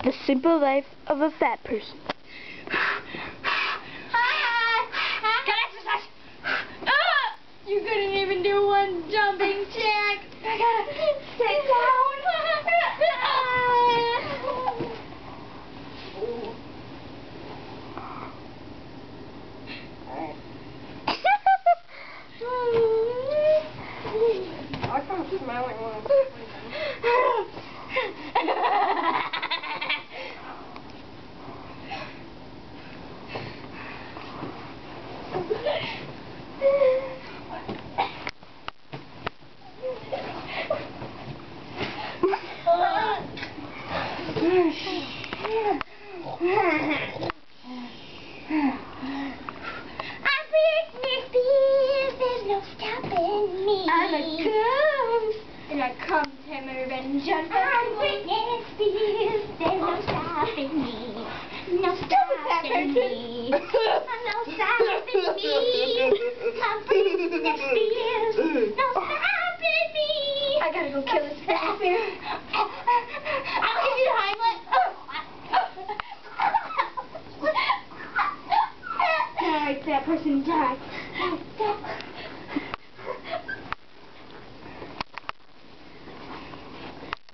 The simple life of a fat person. Got exercise. You couldn't even do one jumping jack. I gotta stay down. I can't smell it once. I'm a ghost, and I come to have my revenge on I'm Britney Spears, there's no stopping me. No stopping me. No stopping me. I'm Britney Spears, no stopping me. I gotta go kill this fat bear. I'll give you the Heimlich. Die, that person died.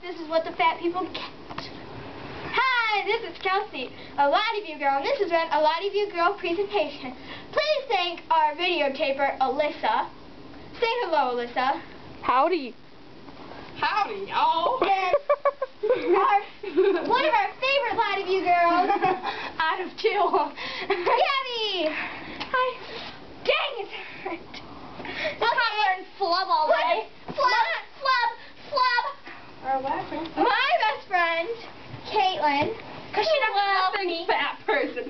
This is what the fat people get. Hi, this is Kelsey, a lot of you girl, and this has been a lot of you girl presentation. Please thank our videotaper, Alyssa. Say hello, Alyssa. Howdy. Howdy, y'all. And one of our favorite lot of you girls, Out of chill. Gabby. Hi. Dang it. Okay. Learn flub all day. Flub. My best friend, Caitlin, because she doesn't love me. Fat person.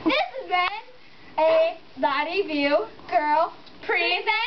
This has been a Lottie View Girl Present.